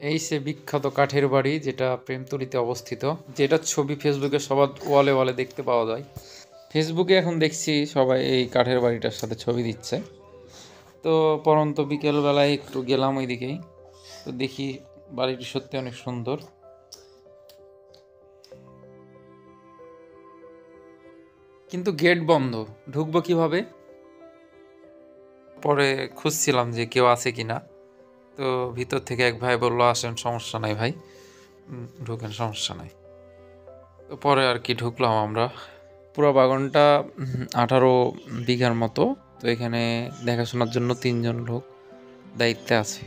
এই সে বিখ্যাত কাঠের বাড়ি, যেটা প্রেমতলীতে অবস্থিত, যেটার ছবি ফেসবুকে সবার ওয়ালে ওয়ালে দেখতে পাওয়া যায়। ফেসবুকে এখন দেখছি সবাই এই কাঠের বাড়িটার সাথে ছবি দিচ্ছে। তো পরন্ত বিকেলবেলায় একটু গেলাম ওইদিকেই, তো দেখি বাড়িটি সত্যি অনেক সুন্দর। কিন্তু গেট বন্ধ, ঢুকবো কিভাবে? পরে খুঁজছিলাম যে কেউ আছে কিনা, তো ভিতর থেকে এক ভাই বললো আসেন, সমস্যা নাই ভাই, ঢুকেন, সমস্যা নাই। তো পরে আর কি ঢুকলাম আমরা। পুরো বাগানটা 18 বিঘার মতো। তো এখানে দেখাশোনার জন্য 3জন লোক দায়িত্বে আছে।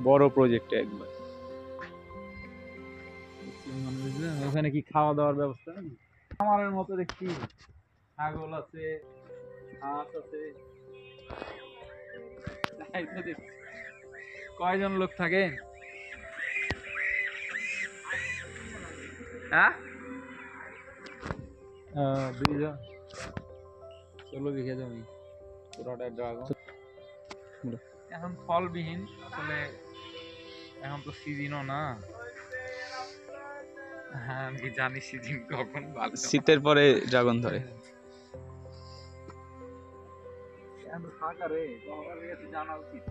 বড় প্রজেক্টে একবার ওখানে কি খাওয়া দাওয়ার ব্যবস্থা নেই? আমাদের মতো দেখছি ছাগল আছে, হাঁস আছে। তাই তো দেখছি। কয়জন লোক থাকে? হ্যাঁ, 2 জন। 16 বিঘা জমি, পুরোটা ড্রাগন। এখন ফলবিহীন আসলে, এখন তো সিজনও না। হ্যাঁ, আমি জানি সিজন কখন, ভালো শীতের পরে ড্রাগন ধরে। ফাঁকা রে, জানা উচিত।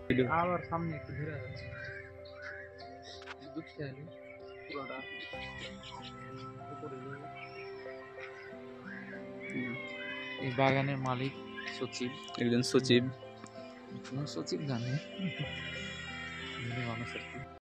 আবার সামনে একটু ঘুরে যাচ্ছে, বুঝতে হবে পুরোটা উপরে যাবে। এই বাগানের মালিক সচিব, একজন সচিব। সচিব জানে মানুষ আর কি।